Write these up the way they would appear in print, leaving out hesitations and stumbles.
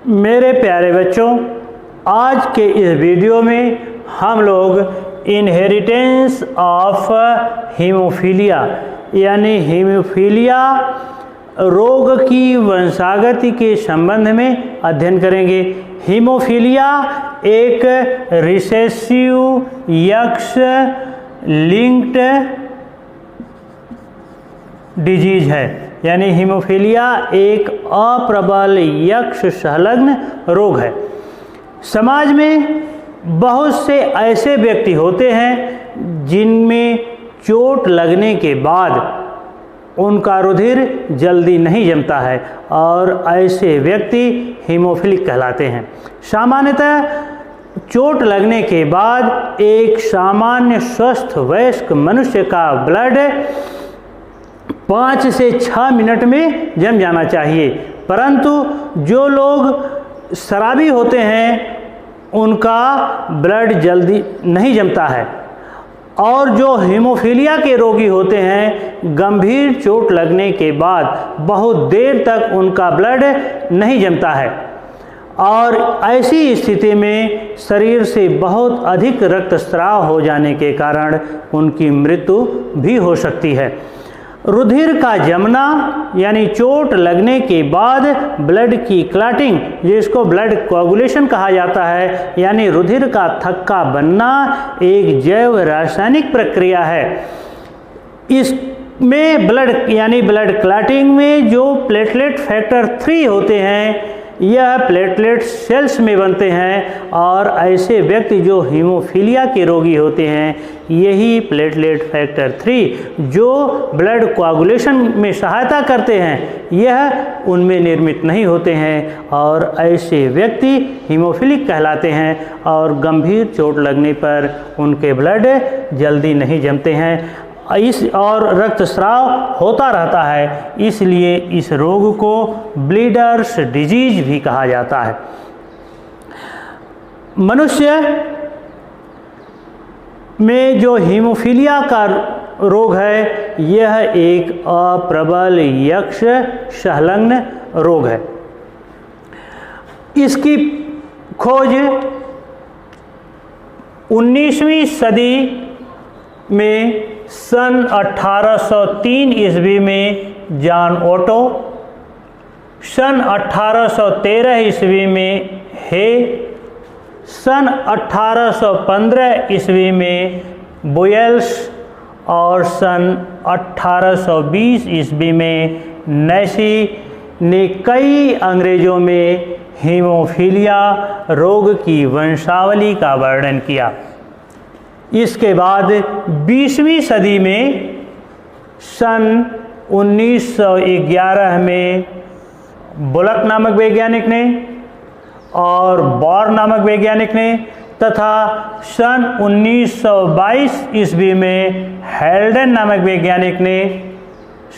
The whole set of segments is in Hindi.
मेरे प्यारे बच्चों, आज के इस वीडियो में हम लोग इनहेरिटेंस ऑफ हीमोफीलिया यानी हीमोफीलिया रोग की वंशागति के संबंध में अध्ययन करेंगे। हीमोफीलिया एक रिसेसिव यक्स लिंक्ड डिजीज है, यानी हीमोफीलिया एक अप्रबल यक्ष संलग्न रोग है। समाज में बहुत से ऐसे व्यक्ति होते हैं जिनमें चोट लगने के बाद उनका रुधिर जल्दी नहीं जमता है और ऐसे व्यक्ति हीमोफिलिक कहलाते हैं। सामान्यतः चोट लगने के बाद एक सामान्य स्वस्थ वयस्क मनुष्य का ब्लड 5 से 6 मिनट में जम जाना चाहिए, परंतु जो लोग शराबी होते हैं उनका ब्लड जल्दी नहीं जमता है और जो हीमोफीलिया के रोगी होते हैं गंभीर चोट लगने के बाद बहुत देर तक उनका ब्लड नहीं जमता है और ऐसी स्थिति में शरीर से बहुत अधिक रक्तस्राव हो जाने के कारण उनकी मृत्यु भी हो सकती है। रुधिर का जमना यानी चोट लगने के बाद ब्लड की क्लॉटिंग, जिसको ब्लड कोगुलेशन कहा जाता है, यानी रुधिर का थक्का बनना एक जैव रासायनिक प्रक्रिया है। इसमें ब्लड यानी ब्लड क्लॉटिंग में जो प्लेटलेट फैक्टर 3 होते हैं यह प्लेटलेट सेल्स में बनते हैं और ऐसे व्यक्ति जो हीमोफीलिया के रोगी होते हैं यही प्लेटलेट फैक्टर 3 जो ब्लड कोआगुलेशन में सहायता करते हैं यह उनमें निर्मित नहीं होते हैं और ऐसे व्यक्ति हीमोफिलिक कहलाते हैं और गंभीर चोट लगने पर उनके ब्लड जल्दी नहीं जमते हैं और रक्तस्राव होता रहता है, इसलिए इस रोग को ब्लीडर्स डिजीज भी कहा जाता है। मनुष्य में जो हीमोफीलिया का रोग है यह एक अप्रबल यक्ष संलग्न रोग है। इसकी खोज 19वीं सदी में सन 1803 ईस्वी में जॉन ओटो, सन 1813 ईस्वी में हे, सन 1815 ईस्वी में बोयल्स और सन 1820 ईस्वी में नैसी ने कई अंग्रेज़ों में हीमोफीलिया रोग की वंशावली का वर्णन किया। इसके बाद 20वीं सदी में सन 1911 में बुलक नामक वैज्ञानिक ने और बॉर नामक वैज्ञानिक ने तथा सन 1922 ईस्वी में हेल्डन नामक वैज्ञानिक ने,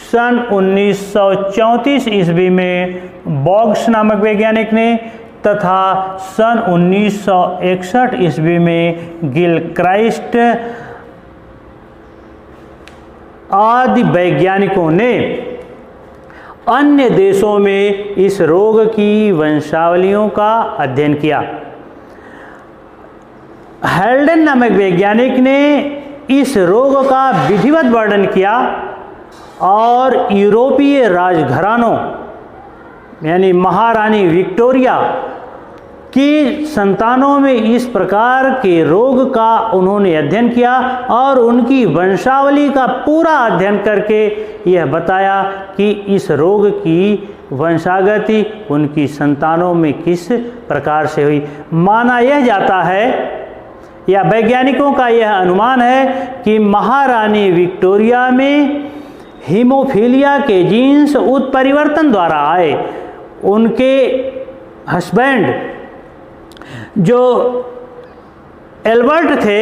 सन 1934 ईस्वी में बॉग्स नामक वैज्ञानिक ने तथा सन 1961 ईस्वी में गिलक्राइस्ट आदि वैज्ञानिकों ने अन्य देशों में इस रोग की वंशावलियों का अध्ययन किया। हेल्डन नामक वैज्ञानिक ने इस रोग का विधिवत वर्णन किया और यूरोपीय राजघरानों यानी महारानी विक्टोरिया की संतानों में इस प्रकार के रोग का उन्होंने अध्ययन किया और उनकी वंशावली का पूरा अध्ययन करके यह बताया कि इस रोग की वंशागति उनकी संतानों में किस प्रकार से हुई। माना यह जाता है या वैज्ञानिकों का यह अनुमान है कि महारानी विक्टोरिया में हीमोफीलिया के जीन्स उत्परिवर्तन द्वारा आए। उनके हस्बैंड जो एल्बर्ट थे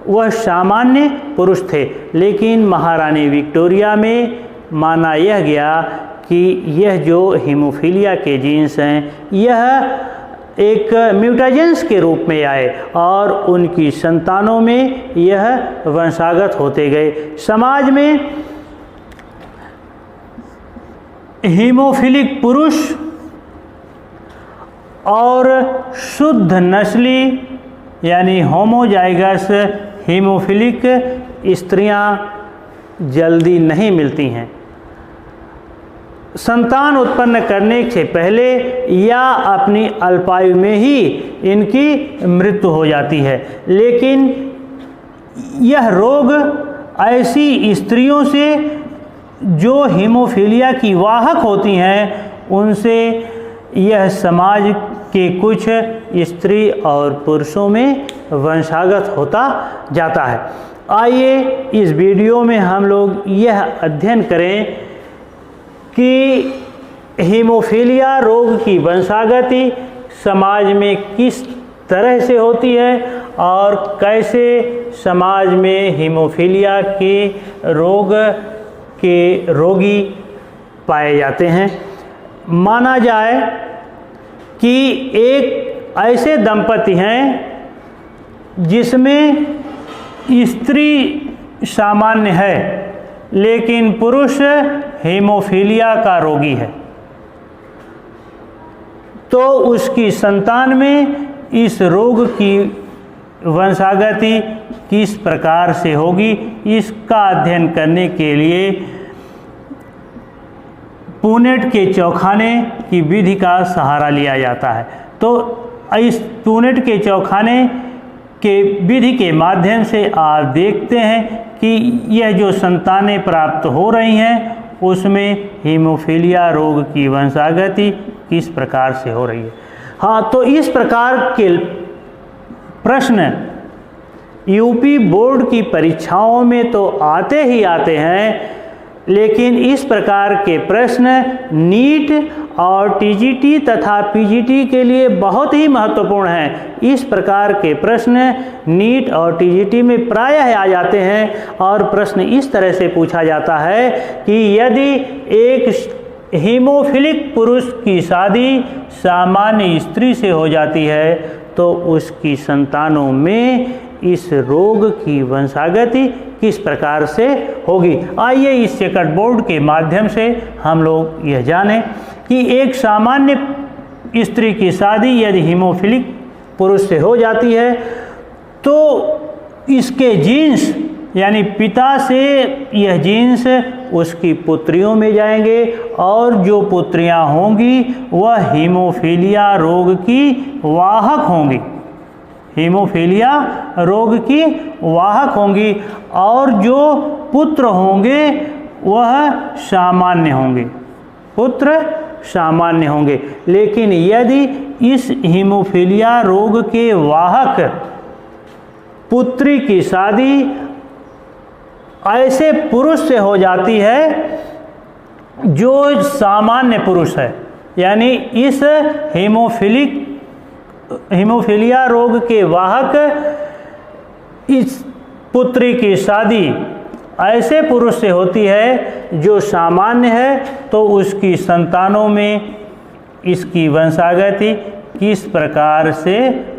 वह सामान्य पुरुष थे, लेकिन महारानी विक्टोरिया में माना यह गया कि यह जो हीमोफीलिया के जीन्स हैं यह एक म्यूटेजेंस के रूप में आए और उनकी संतानों में यह वंशागत होते गए। समाज में हीमोफिलिक पुरुष और शुद्ध नस्ली यानी होमोजाइगस हीमोफिलिक स्त्रियां जल्दी नहीं मिलती हैं। संतान उत्पन्न करने से पहले या अपनी अल्पायु में ही इनकी मृत्यु हो जाती है। लेकिन यह रोग ऐसी स्त्रियों से जो हीमोफीलिया की वाहक होती हैं उनसे यह समाज के कुछ स्त्री और पुरुषों में वंशागत होता जाता है। आइए इस वीडियो में हम लोग यह अध्ययन करें कि हीमोफीलिया रोग की वंशागति समाज में किस तरह से होती है और कैसे समाज में हीमोफीलिया के रोग के रोगी पाए जाते हैं। माना जाए कि एक ऐसे दंपति हैं जिसमें स्त्री सामान्य है लेकिन पुरुष हीमोफीलिया का रोगी है, तो उसकी संतान में इस रोग की वंशागति किस प्रकार से होगी, इसका अध्ययन करने के लिए पुनेट के चौखाने की विधि का सहारा लिया जाता है। तो इस पुनेट के चौखाने के विधि के माध्यम से आप देखते हैं कि यह जो संतानें प्राप्त हो रही हैं उसमें हीमोफीलिया रोग की वंशागति किस प्रकार से हो रही है। हाँ, तो इस प्रकार के प्रश्न यूपी बोर्ड की परीक्षाओं में तो आते ही आते हैं, लेकिन इस प्रकार के प्रश्न नीट और टीजीटी तथा पीजीटी के लिए बहुत ही महत्वपूर्ण हैं। इस प्रकार के प्रश्न नीट और टीजीटी में प्रायः आ जाते हैं और प्रश्न इस तरह से पूछा जाता है कि यदि एक हीमोफिलिक पुरुष की शादी सामान्य स्त्री से हो जाती है तो उसकी संतानों में इस रोग की वंशागति किस प्रकार से होगी। आइए इस चेकर बोर्ड के माध्यम से हम लोग यह जानें कि एक सामान्य स्त्री की शादी यदि हीमोफिलिक पुरुष से हो जाती है तो इसके जीन्स यानी पिता से यह जीन्स उसकी पुत्रियों में जाएंगे और जो पुत्रियां होंगी वह हीमोफीलिया रोग की वाहक होंगी, हीमोफीलिया रोग की वाहक होंगी, और जो पुत्र होंगे वह सामान्य होंगे, पुत्र सामान्य होंगे। लेकिन यदि इस हीमोफीलिया रोग के वाहक पुत्री की शादी ऐसे पुरुष से हो जाती है जो सामान्य पुरुष है, यानी इस हीमोफीलिया रोग के वाहक इस पुत्री की शादी ऐसे पुरुष से होती है जो सामान्य है, तो उसकी संतानों में इसकी वंशागति किस प्रकार से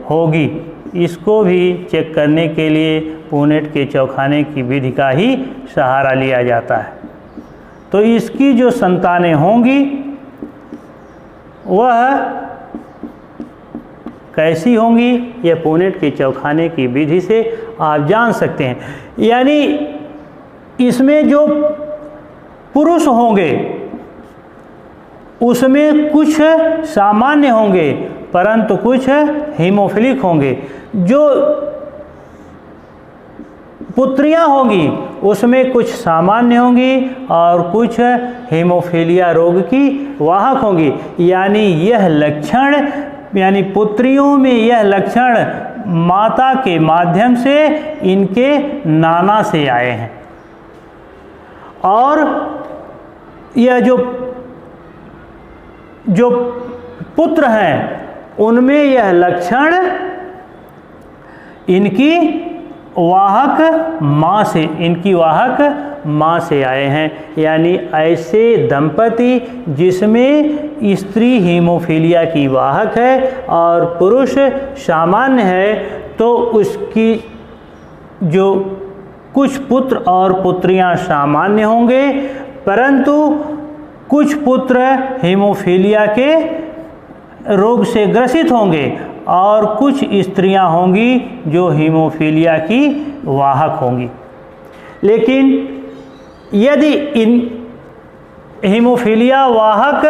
होगी, इसको भी चेक करने के लिए पुनेट के चौखाने की विधि का ही सहारा लिया जाता है। तो इसकी जो संतानें होंगी वह कैसी होंगी, यह पुनेट के चौखाने की विधि से आप जान सकते हैं। यानी इसमें जो पुरुष होंगे उसमें कुछ सामान्य होंगे परंतु कुछ हीमोफिलिक होंगे, जो पुत्रियां होंगी उसमें कुछ सामान्य होंगी और कुछ हीमोफीलिया रोग की वाहक होंगी। यानी यह लक्षण, यानी पुत्रियों में यह लक्षण माता के माध्यम से इनके नाना से आए हैं, और यह जो पुत्र हैं उनमें यह लक्षण इनकी वाहक माँ से आए हैं। यानी ऐसे दंपति जिसमें स्त्री हीमोफीलिया की वाहक है और पुरुष सामान्य है, तो उसकी जो कुछ पुत्र और पुत्रियां सामान्य होंगे परंतु कुछ पुत्र हीमोफीलिया के रोग से ग्रसित होंगे और कुछ स्त्रियां होंगी जो हीमोफीलिया की वाहक होंगी। लेकिन यदि इन हीमोफीलिया वाहक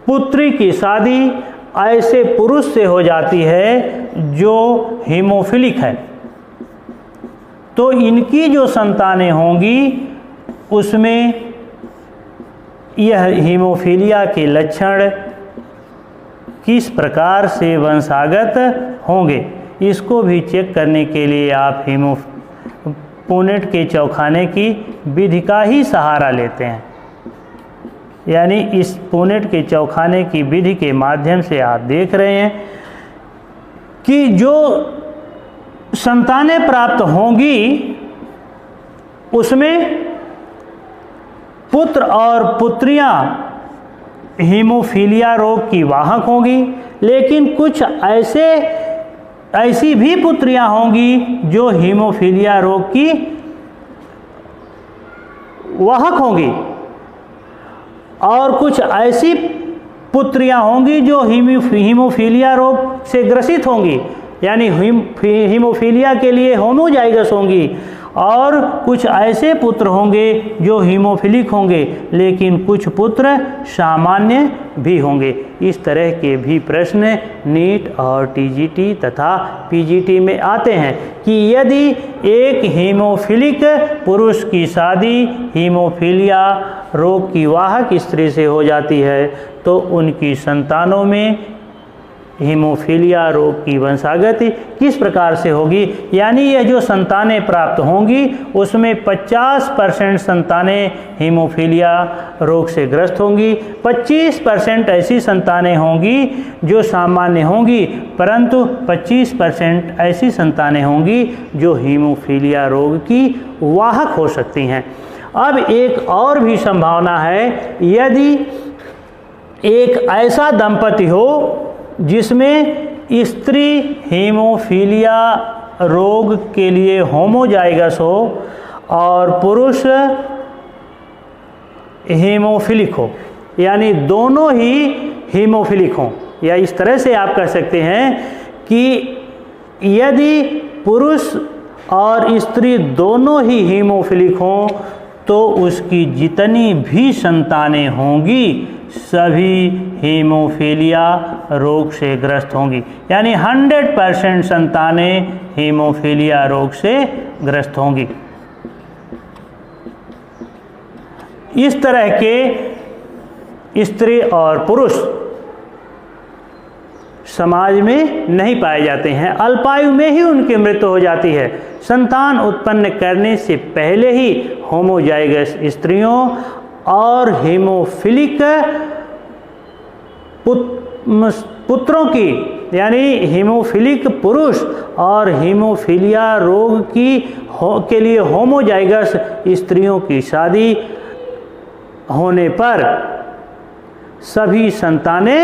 पुत्री की शादी ऐसे पुरुष से हो जाती है जो हीमोफिलिक है, तो इनकी जो संतानें होंगी उसमें यह हीमोफीलिया के लक्षण किस प्रकार से वंशागत होंगे, इसको भी चेक करने के लिए आप पुनेट के चौखाने की विधि का ही सहारा लेते हैं। यानी इस पुनेट के चौखाने की विधि के माध्यम से आप देख रहे हैं कि जो संतानें प्राप्त होंगी उसमें पुत्र और पुत्रियां हीमोफीलिया रोग की वाहक होंगी, लेकिन कुछ ऐसी भी पुत्रियां होंगी जो हीमोफीलिया रोग की वाहक होंगी, और कुछ ऐसी पुत्रियां होंगी जो हीमोफीलिया रोग से ग्रसित होंगी, यानी हीमोफीलिया के लिए होमोजाइगस होंगी, और कुछ ऐसे पुत्र होंगे जो हीमोफिलिक होंगे, लेकिन कुछ पुत्र सामान्य भी होंगे। इस तरह के भी प्रश्न नीट और टीजीटी तथा पीजीटी में आते हैं कि यदि एक हीमोफिलिक पुरुष की शादी हीमोफीलिया रोग की वाहक स्त्री से हो जाती है तो उनकी संतानों में हीमोफीलिया रोग की वंशागति किस प्रकार से होगी। यानी यह जो संतानें प्राप्त होंगी उसमें 50% संतानें हीमोफीलिया रोग से ग्रस्त होंगी, 25% ऐसी संतानें होंगी जो सामान्य होंगी, परंतु 25% ऐसी संतानें होंगी जो हीमोफीलिया रोग की वाहक हो सकती हैं। अब एक और भी संभावना है, यदि एक ऐसा दंपति हो जिसमें स्त्री हीमोफीलिया रोग के लिए होमोजाइगस हो और पुरुष हीमोफिलिक हो, यानी दोनों ही हीमोफिलिक हों, या इस तरह से आप कह सकते हैं कि यदि पुरुष और स्त्री दोनों ही हीमोफिलिक हों तो उसकी जितनी भी संतानें होंगी सभी हीमोफीलिया रोग से ग्रस्त होंगी, यानी 100% संतानें हीमोफीलिया रोग से ग्रस्त होंगी। इस तरह के स्त्री और पुरुष समाज में नहीं पाए जाते हैं, अल्पायु में ही उनकी मृत्यु हो जाती है। संतान उत्पन्न करने से पहले ही होमोजाइगस स्त्रियों और हीमोफिलिक पुत्रों की, यानी हीमोफिलिक पुरुष और हीमोफीलिया रोग के लिए होमोजाइगस स्त्रियों की शादी होने पर सभी संतानें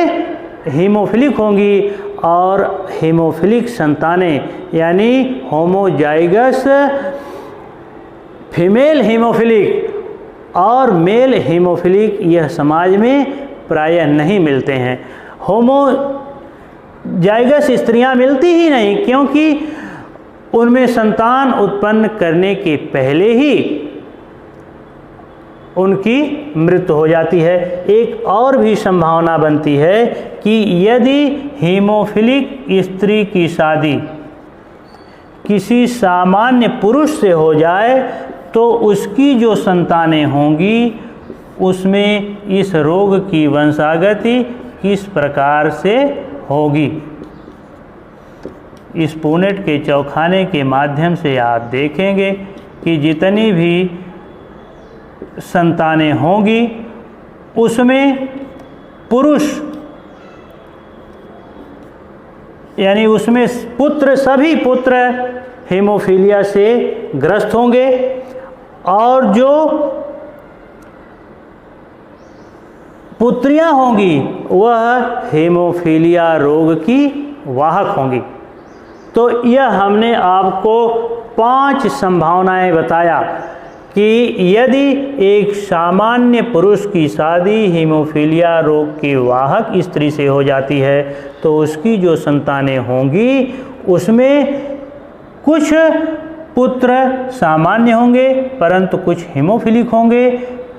हीमोफिलिक होंगी, और हीमोफिलिक संतानें यानी होमोजाइगस फीमेल हीमोफिलिक और मेल हीमोफिलिक यह समाज में प्रायः नहीं मिलते हैं। होमोजाइगस स्त्रियां मिलती ही नहीं, क्योंकि उनमें संतान उत्पन्न करने के पहले ही उनकी मृत्यु हो जाती है। एक और भी संभावना बनती है कि यदि हीमोफिलिक स्त्री की शादी किसी सामान्य पुरुष से हो जाए तो उसकी जो संतानें होंगी उसमें इस रोग की वंशागति किस प्रकार से होगी। इस पुनेट के चौखाने के माध्यम से आप देखेंगे कि जितनी भी संतानें होंगी उसमें पुरुष, यानी उसमें पुत्र, सभी पुत्र हीमोफीलिया से ग्रस्त होंगे, और जो पुत्रियां होंगी वह हीमोफीलिया रोग की वाहक होंगी। तो यह हमने आपको 5 संभावनाएं बताया कि यदि एक सामान्य पुरुष की शादी हीमोफीलिया रोग के वाहक स्त्री से हो जाती है तो उसकी जो संतानें होंगी उसमें कुछ पुत्र सामान्य होंगे परंतु कुछ हीमोफिलिक होंगे,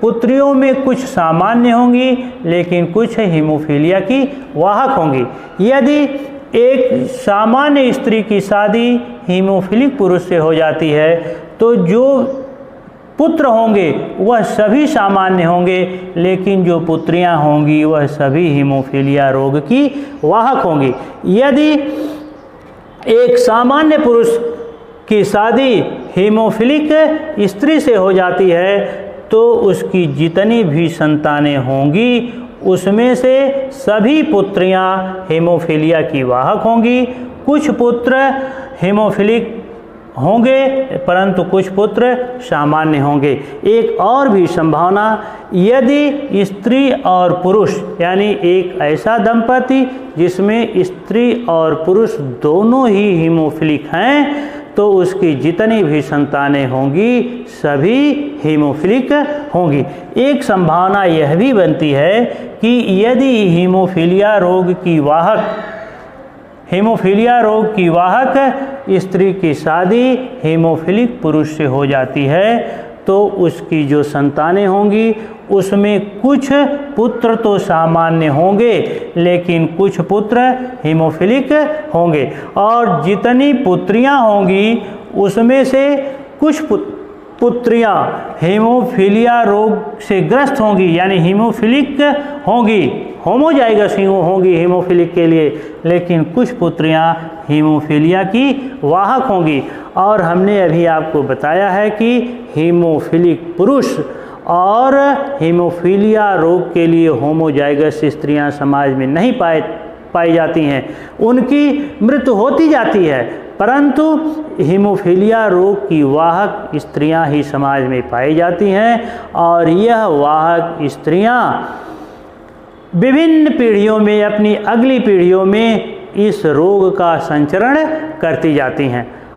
पुत्रियों में कुछ सामान्य होंगी लेकिन कुछ हीमोफीलिया की वाहक होंगी। यदि एक सामान्य स्त्री की शादी हीमोफिलिक पुरुष से हो जाती है तो जो पुत्र होंगे वह सभी सामान्य होंगे लेकिन जो पुत्रियां होंगी वह सभी हीमोफीलिया रोग की वाहक होंगी। यदि एक सामान्य पुरुष की शादी हीमोफिलिक स्त्री से हो जाती है तो उसकी जितनी भी संतानें होंगी उसमें से सभी पुत्रियां हीमोफीलिया की वाहक होंगी। कुछ पुत्र हीमोफिलिक होंगे परंतु कुछ पुत्र सामान्य होंगे। एक और भी संभावना, यदि स्त्री और पुरुष यानी एक ऐसा दंपति जिसमें स्त्री और पुरुष दोनों ही हीमोफिलिक हैं तो उसकी जितनी भी संतानें होंगी सभी हीमोफिलिक होंगी। एक संभावना यह भी बनती है कि यदि हीमोफीलिया रोग की वाहक स्त्री की शादी हीमोफिलिक पुरुष से हो जाती है तो उसकी जो संतानें होंगी उसमें कुछ पुत्र तो सामान्य होंगे लेकिन कुछ पुत्र हीमोफिलिक होंगे और जितनी पुत्रियां होंगी उसमें से कुछ पुत्रियां हीमोफीलिया रोग से ग्रस्त होंगी यानी हीमोफिलिक होंगी, होमोजाइगस होंगी हीमोफिलिक के लिए, लेकिन कुछ पुत्रियां हीमोफीलिया की वाहक होंगी। और हमने अभी आपको बताया है कि हीमोफिलिक पुरुष और हीमोफीलिया रोग के लिए होमोजाइगस स्त्रियां समाज में नहीं पाई जाती हैं, उनकी मृत्यु होती जाती है, परंतु हीमोफीलिया रोग की वाहक स्त्रियां ही समाज में पाई जाती हैं और यह वाहक स्त्रियां विभिन्न पीढ़ियों में अपनी अगली पीढ़ियों में इस रोग का संचरण करती जाती हैं।